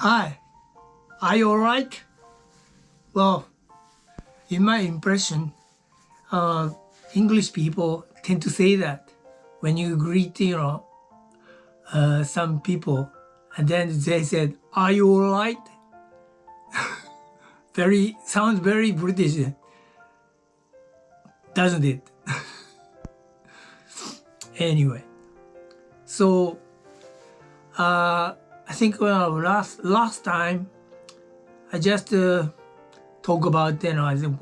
Hi, are you alright? Well, in my impression, English people tend to say that when you greet, some people, and then they said, "Are you alright?" Sounds very British, doesn't it? Anyway, so I think last time I just talk about, I think,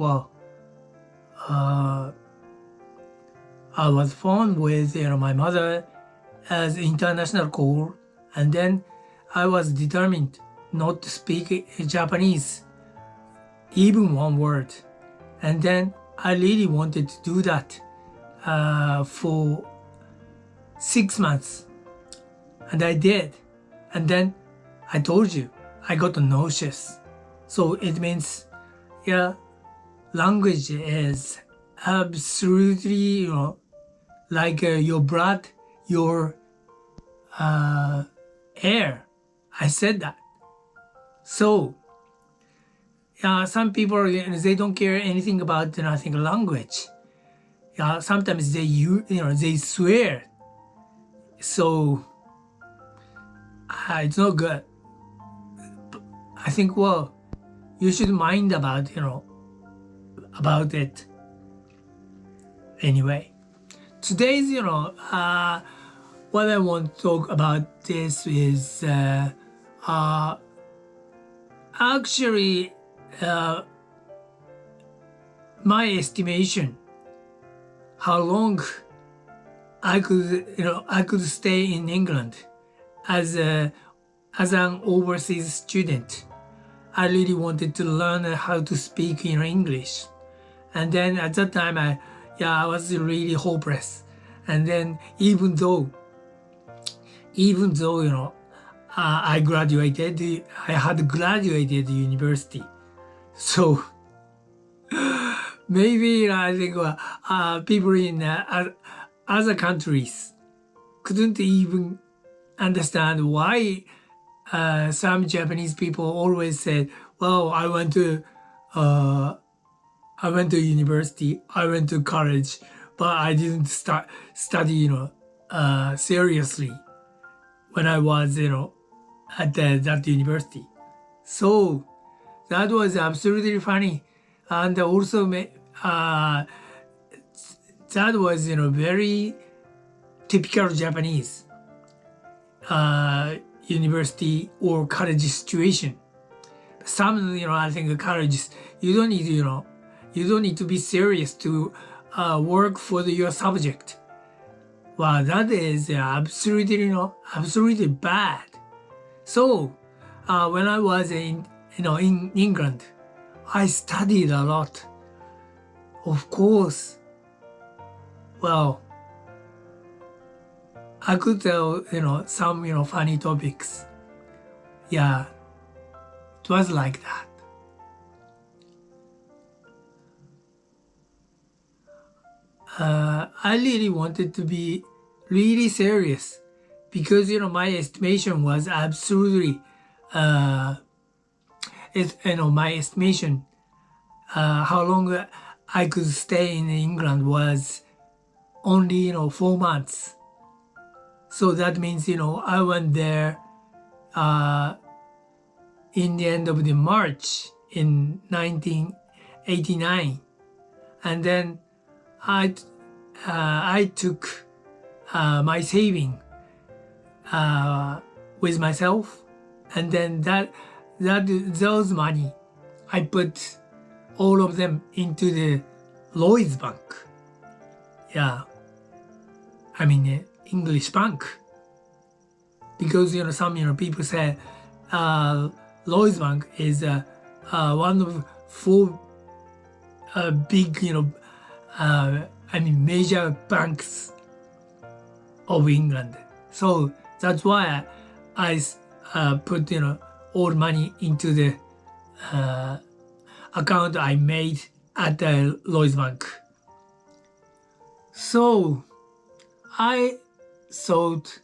I was phone with my mother as international call, and then I was determined not to speak Japanese, even one word, and then I really wanted to do that for 6 months, and I did, and then I told you I got nauseous. So it means, language is absolutely, like your blood, your air. I said that. So, some people, they don't care anything about, I think, language. Sometimes they swear. So, it's not good. I think, you should mind about, about it. Anyway, today's, what I want to talk about this is actually my estimation, how long I could stay in England as an overseas student. I really wanted to learn how to speak English, and then at that time I was really hopeless. And then even though I had graduated university, so maybe I think people in other countries couldn't even understand why some Japanese people always said, "Well, I went to university, I went to college, but I didn't study, seriously when I was, at that university." So that was absolutely funny, and also that was, very typical Japanese university or college situation. Some, I think colleges, you don't need to be serious to work for your subject. Well, that is absolutely bad. So when I was in England, I studied a lot. Of course, well, I could tell some funny topics. Yeah, it was like that. I really wanted to be really serious because my estimation was absolutely my estimation how long I could stay in England was only 4 months. So that means I went there in the end of the March in 1989, and then I took my saving with myself, and then those money I put all of them into the Lloyds Bank. Yeah, I mean English bank, because some people say Lloyds Bank is one of 4 big major banks of England. So that's why I put all money into the account I made at the Lloyds Bank. So I thought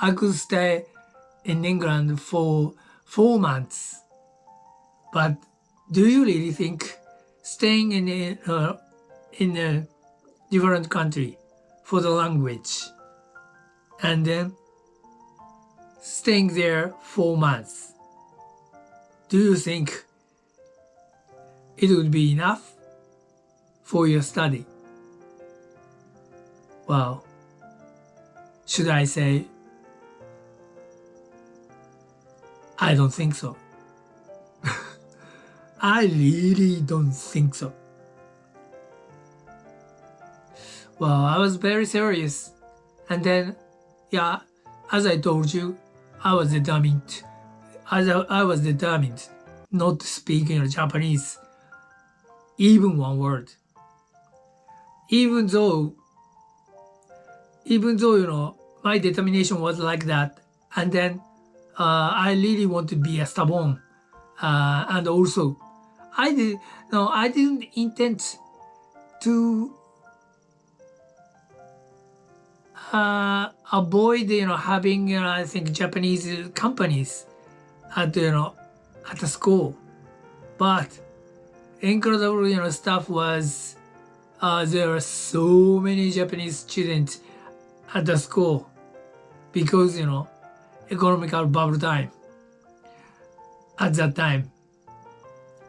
I could stay in England for 4 months. But do you really think staying in a different country for the language and then staying there 4 months, do you think it would be enough for your study? Well, should I say, I don't think so. I really don't think so. Well, I was very serious. And then, yeah, as I told you, I was determined not to speak Japanese, even one word. Even though, my determination was like that. And then I really want to be a stubborn. And also, I didn't intend to avoid having I think Japanese companies at at the school, but incredible stuff was there are so many Japanese students at the school because economical bubble time at that time.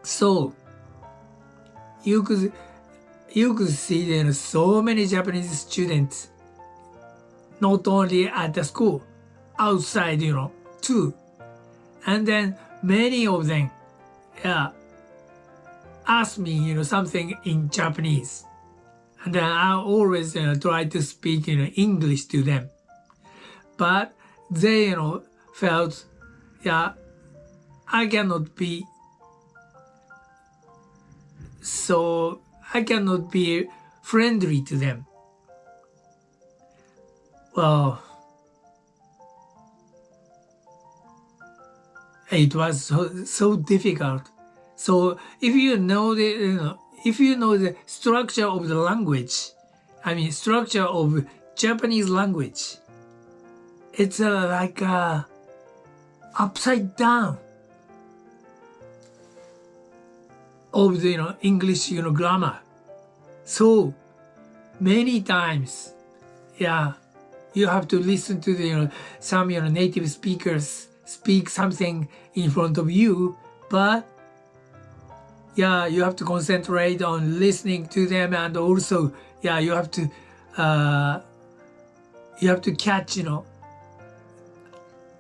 So you could see so many Japanese students not only at the school, outside, too. And then many of them, asked me, something in Japanese. And then I always, try to speak, English to them. But they, felt, I cannot be friendly to them. Well, it was so difficult. So if you know the structure of the language, structure of Japanese language, it's like upside down of the English grammar. So many times, you have to listen to the some native speakers speak something in front of you, but you have to concentrate on listening to them, and also you have to catch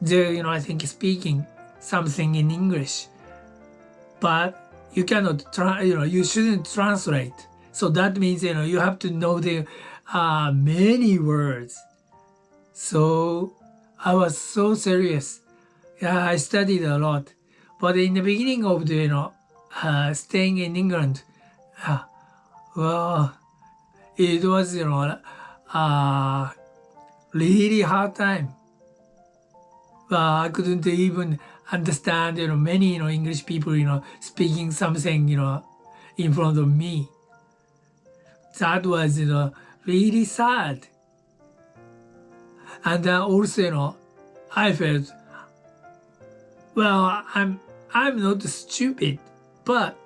the I think speaking something in English, but you cannot you shouldn't translate. So that means you have to know the many words. So I was so serious. I studied a lot. But in the beginning of the staying in England, well, it was really hard time. I couldn't even understand many English people speaking something in front of me. That was really sad. And then also I felt, well, I'm not stupid, but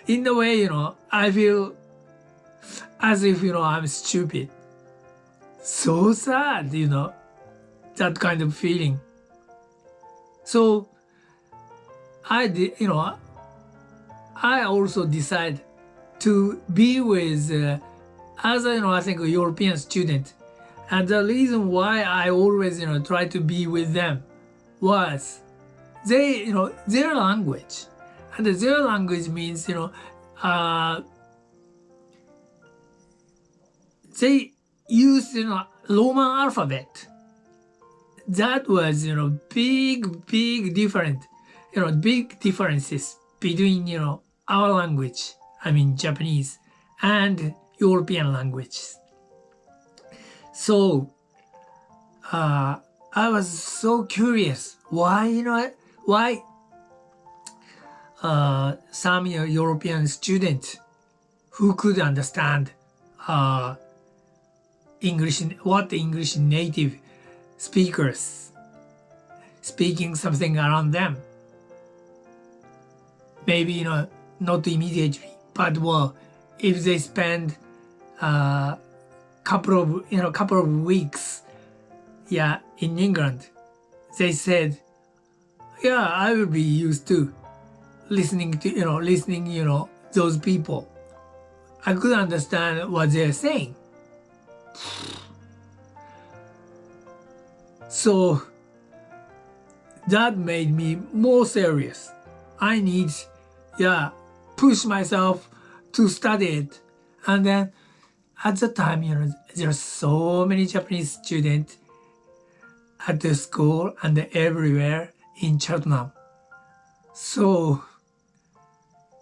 in a way I feel as if I'm stupid. So sad, that kind of feeling. So I did, I also decided to be with as I think a European student, and the reason why I always try to be with them was they their language, and their language means they use Roman alphabet. That was big differences between our language, Japanese, and European languages. So I was so curious why some European students who could understand English native speakers speaking something around them, maybe, not immediately, but well, if they spend couple of weeks, yeah, in England, they said, yeah, I will be used to listening, those people. I could understand what they're saying. So that made me more serious. I need, push myself to study it. And then at the time, there are so many Japanese students at the school and everywhere in Cheltenham. So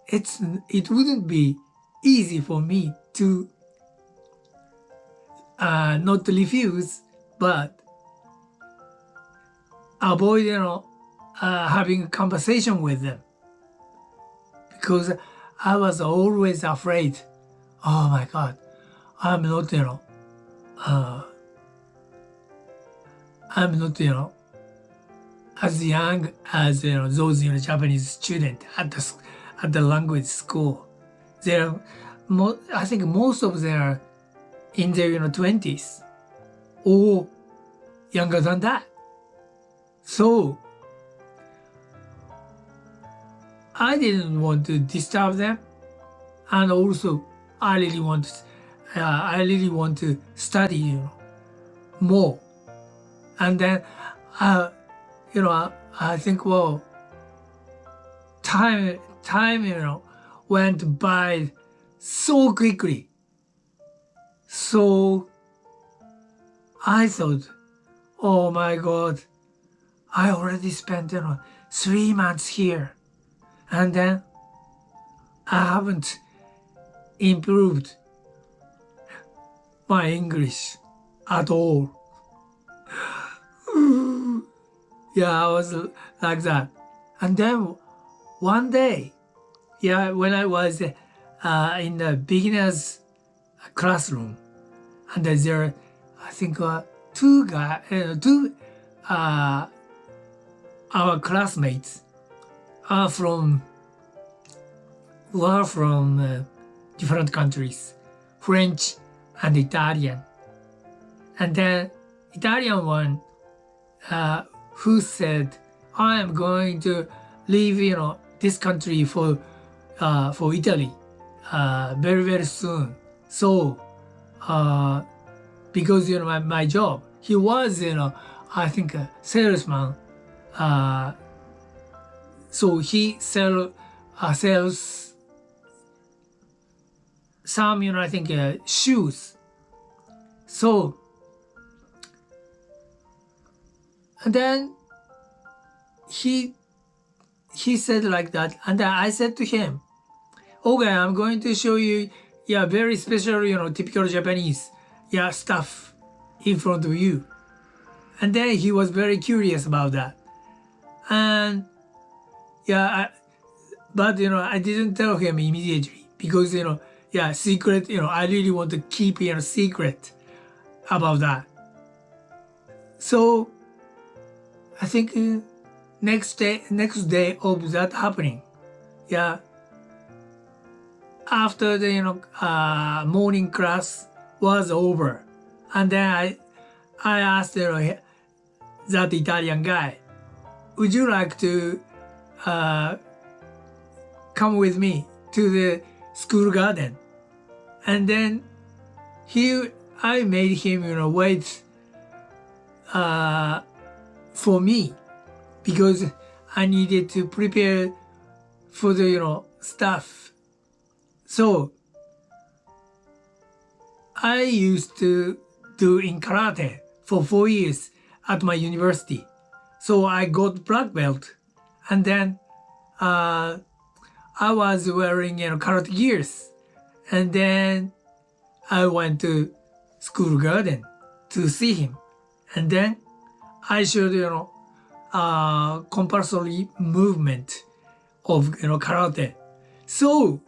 it wouldn't be easy for me to not refuse, but avoid, having a conversation with them, because I was always afraid. Oh my God, I'm not, as young as those Japanese students at the language school. They're, I think most of them are in their 20s or younger than that. So I didn't want to disturb them, and also I really want to study more. And then I think, well, time went by so quickly. So I thought, oh my God, I already spent 3 months here, and then I haven't improved my English at all. Yeah, I was like that. And then one day, when I was in the beginner's classroom, and there, I think, two our classmates were from different countries, French and Italian. And then Italian one, who said, I am going to leave, this country for Italy, very, very soon. So, because, my job, he was, I think a salesman. So he sells some, I think, shoes. So, and then he said like that, and then I said to him, okay, I'm going to show you, very special, typical Japanese, stuff in front of you. And then he was very curious about that. And but I didn't tell him immediately, because secret, I really want to keep secret about that. So I think next day of that happening, after the morning class was over, and then I asked that Italian guy, would you like to come with me to the school garden? And then I made him wait for me, because I needed to prepare for the stuff. So I used to do in karate for 4 years at my university. So I got black belt, and then I was wearing karate gears, and then I went to school garden to see him, and then I showed compulsory movement of karate. So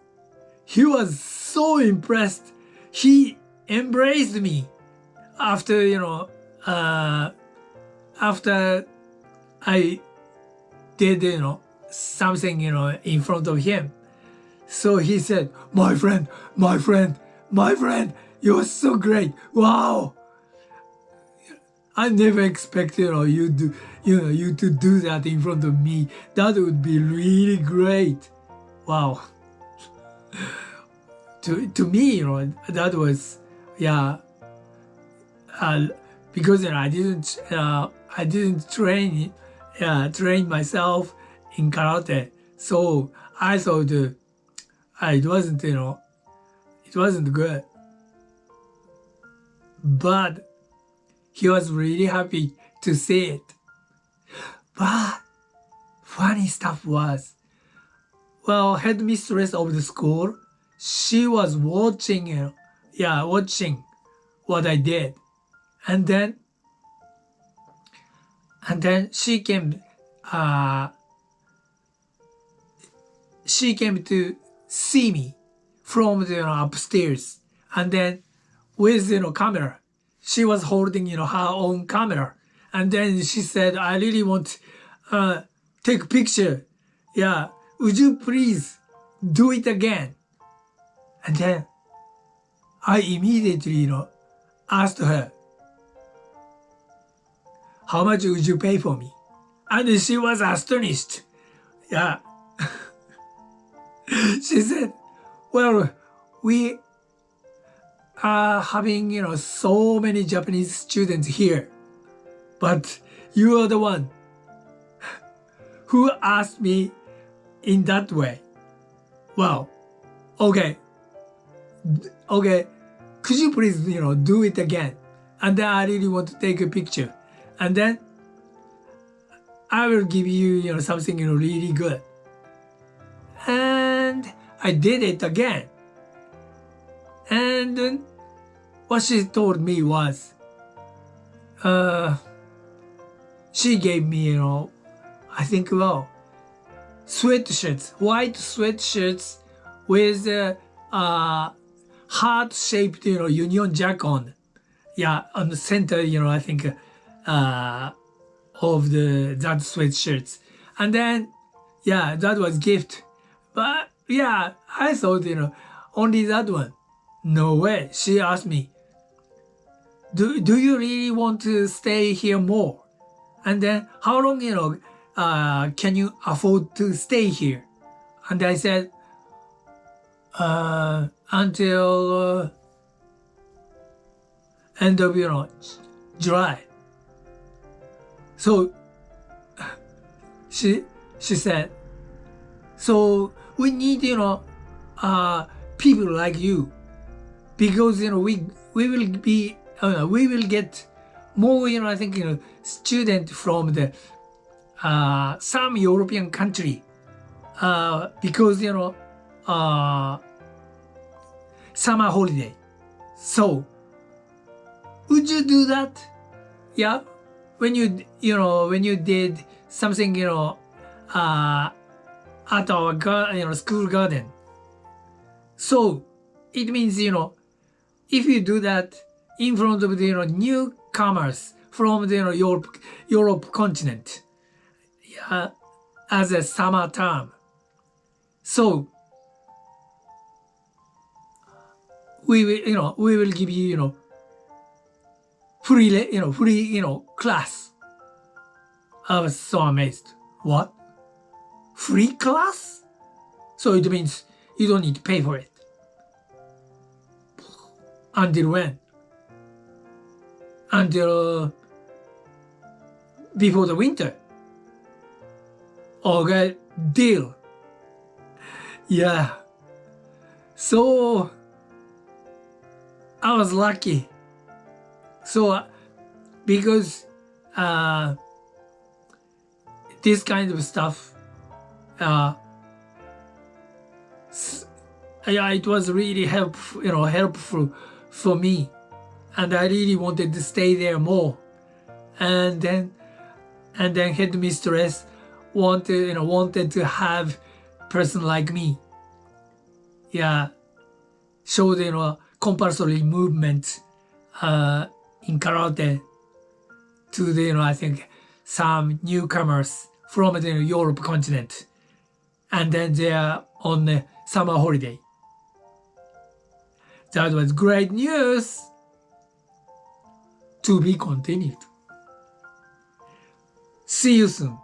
he was so impressed. He embraced me after after I did something, in front of him. So he said, my friend, my friend, my friend, you're so great. Wow. I never expected, you to do that in front of me. That would be really great. Wow. To me, that was, yeah, because I didn't train myself in karate, so I thought it wasn't, it wasn't good. But he was really happy to see it. But funny stuff was, well, headmistress of the school, she was watching, watching what I did. And then she came to see me from the upstairs. And then with camera, she was holding her own camera. And then she said, I really want take a picture. Yeah, would you please do it again? And then I immediately asked her, how much would you pay for me? And she was astonished. Yeah. She said, well, we are having, so many Japanese students here, but you are the one who asked me in that way. Well, okay, could you please, do it again? And then I really want to take a picture. And then I will give you, something, really good. And I did it again. And then what she told me was, she gave me, I think, sweatshirts, white sweatshirts with heart-shaped, Union Jack on. Yeah, on the center, I think, of that sweatshirts. And then, yeah, that was gift. But yeah, I thought, only that one. No way. She asked me, do you really want to stay here more? And then how long, can you afford to stay here? And I said, until end of, July. So she said, so we need, people like you, because, we will be, we will get more, I think, student from the, some European country, because, summer holiday. So, would you do that? Yeah? When you did something, at our school garden. So, it means, if you do that in front of the, newcomers from the, Europe continent, yeah, as a summer term. So, we will give you, free class. I was so amazed. What? Free class? So it means you don't need to pay for it. Until when? Until before the winter. Okay, deal. Yeah. So I was lucky. So because this kind of stuff, yeah, it was really helpful for me, and I really wanted to stay there more. And then headmistress wanted to have person like me. Yeah, show the compulsory movement in karate to the I think some newcomers from the Europe continent. and then they are on a summer holiday. That was great news. To be continued. See you soon.